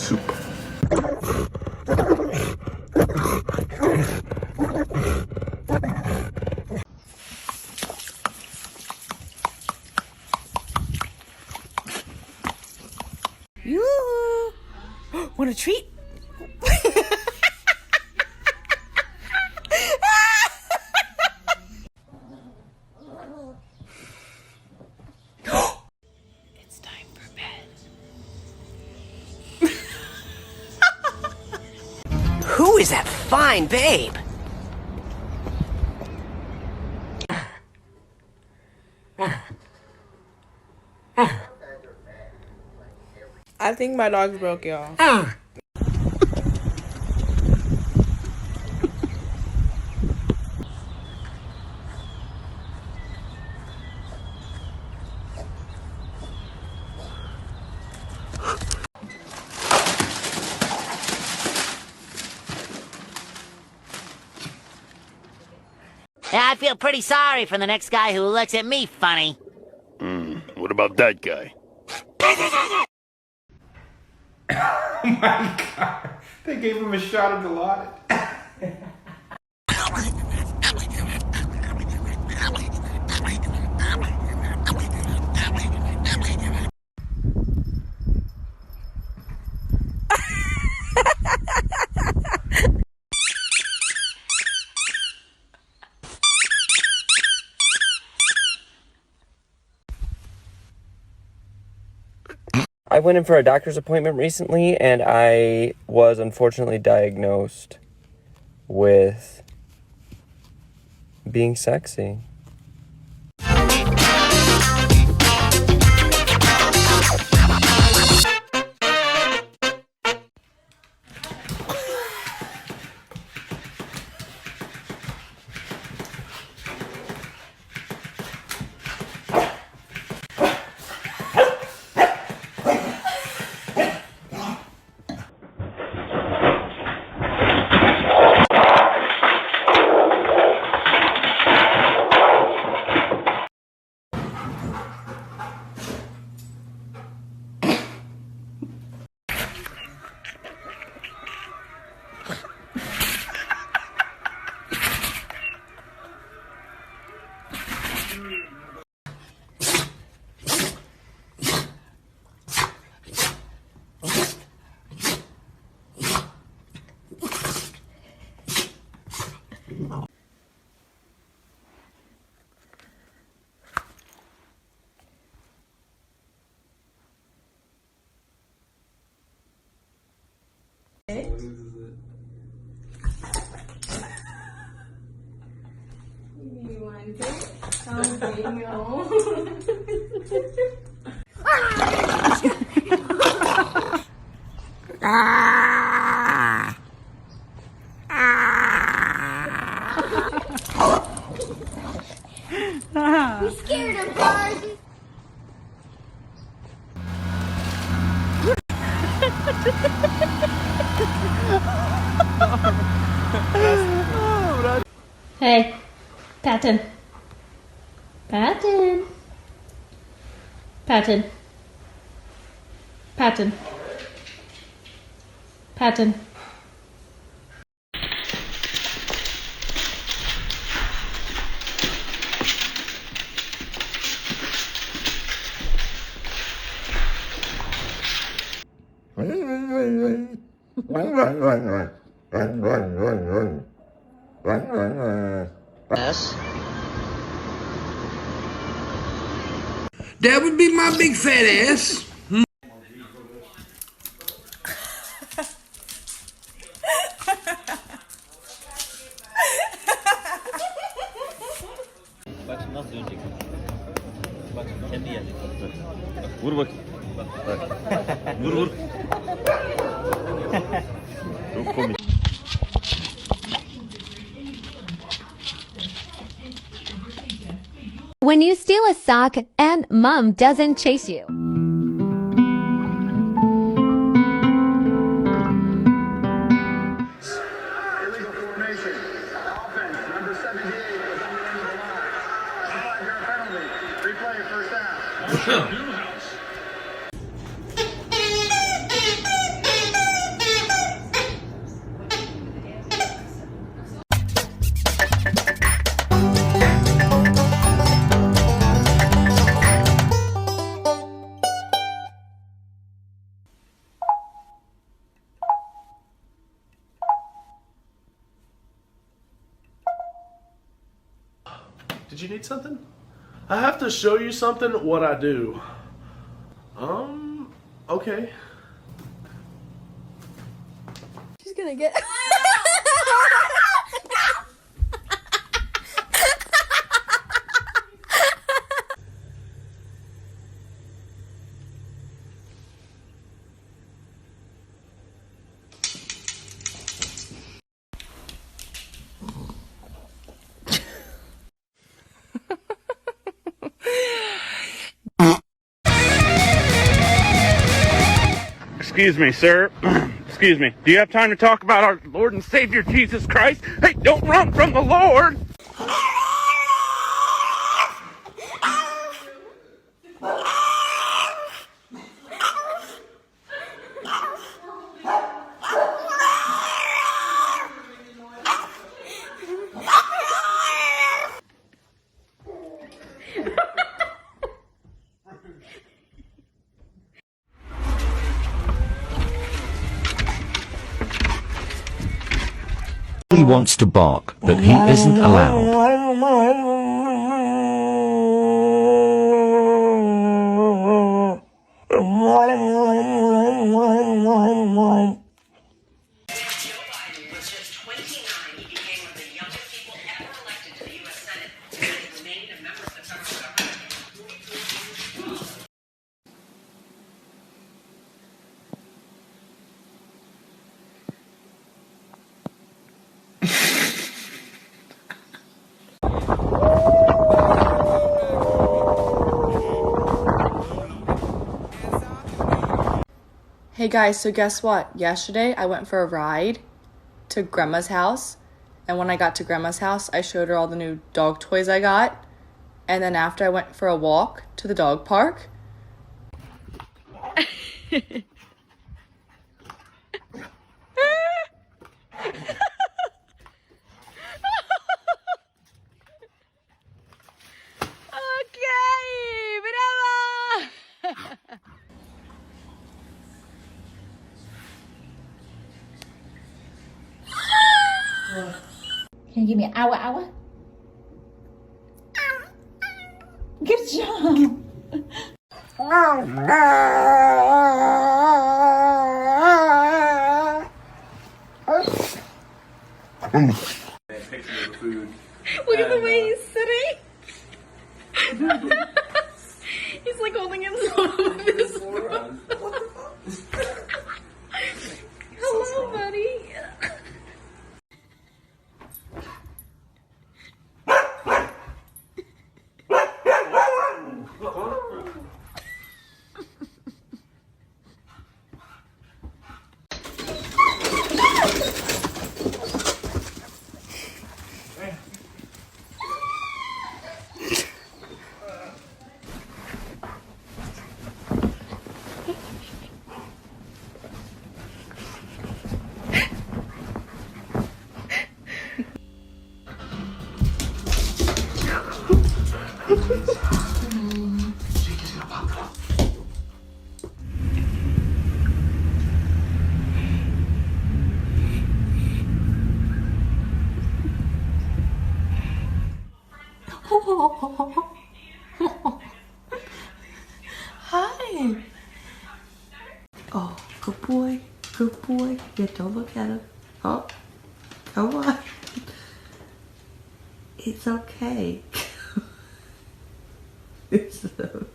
soup. Yoo-hoo! Want a treat? It's time for bed. Who is that fine babe? I think my dog's broke, y'all. Yeah, I feel pretty sorry for the next guy who looks at me funny. What about that guy? Oh my god. They gave him a shot of Dilaudid. I went in for a doctor's appointment recently, and I was unfortunately diagnosed with being sexy. We scared him, bud. Hey, Patton. Patton. Patton. Patton. Patton. Yes. That would be my big fat ass. Bak şimdi nasıl dönecek? Bak şimdi kendi gelecek. Bak, vur bakayım. Bak, bak. Vur vur. Çok komik. When you steal a sock and mom doesn't chase you. Illegal formation. Offense, number 78 was on the end of the line. 5-yard penalty. Replay, first down. Did you need something? I have to show you something, what I do. Okay. She's gonna get. Excuse me, sir. Excuse me. Do you have time to talk about our Lord and Savior Jesus Christ? Hey, don't run from the Lord! He wants to bark, but he isn't allowed. Hey guys, so guess what? Yesterday I went for a ride to Grandma's house, and when I got to Grandma's house, I showed her all the new dog toys I got, and then after I went for a walk to the dog park. Can you give me an hour? Good job. Look at the way he's sitting. He's like holding himself with his Hello, buddy. Hi. Oh, good boy. Good boy. Yeah, don't look at him. Oh, come on. It's okay. It's okay.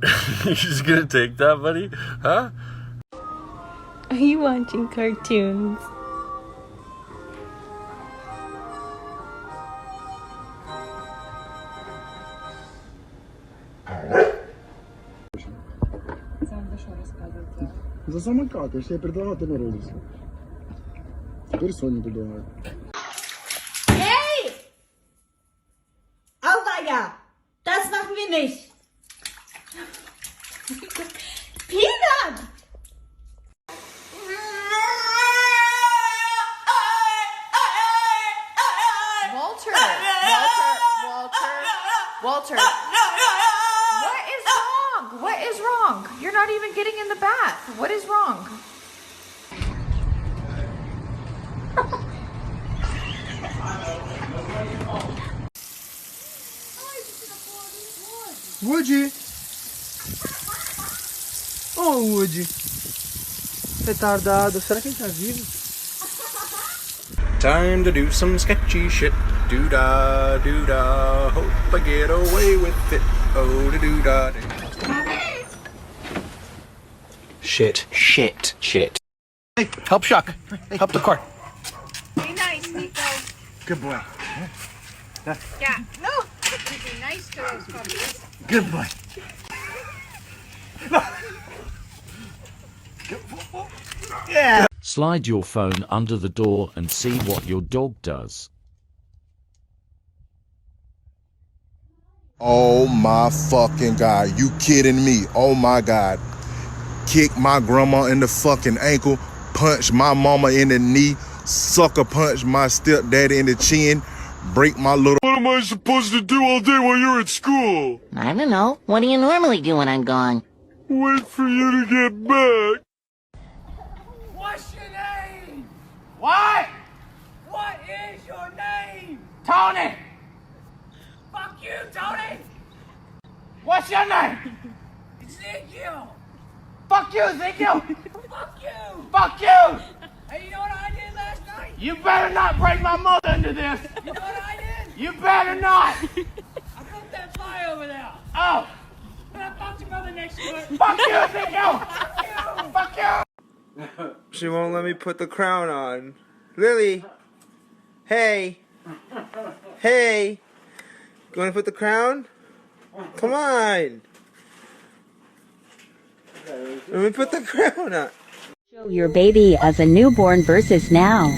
You just gonna take that, buddy? Huh? Are you watching cartoons? За самокаты, я предлагал, ты народился. Теперь Соню предлагаю. Hey! Auweia! Das machen wir nicht! Peanut! Walter. What is wrong? What is wrong? You're not even getting in the bath. What is wrong? Woody! Oh, Woody! Retardado, será que ele tá vivo? Time to do some sketchy shit. Doo-da, doo-da. Hope I get away with it. Oh, da-doo-da. Shit. Shit. Shit. Hey, help Chuck. Help the cart. Be nice, Nico. Good boy. Yeah. No. Be nice to those puppies. Good boy. Yeah. Slide your phone under the door and see what your dog does. Oh my fucking God. You kidding me? Oh my God. Kick my grandma in the fucking ankle, punch my mama in the knee, sucker punch my stepdaddy in the chin, break my little... What am I supposed to do all day while you're at school? I don't know. What do you normally do when I'm gone? Wait for you to get back. What's your name? What? What is your name? Tony! Fuck you, Tony! What's your name? Ezekiel! Fuck you, Ezekiel! Fuck you! Fuck you! Hey, you know what I did last night? You better not break my mother into this! You know what I did? You better not! I broke that fly over there! Oh! And I fucked your mother next to it! Fuck you, Ezekiel! Fuck you! Fuck you! She won't let me put the crown on. Lily! Hey! Hey! You wanna put the crown? Come on! Let me put the crown on. Show your baby as a newborn versus now.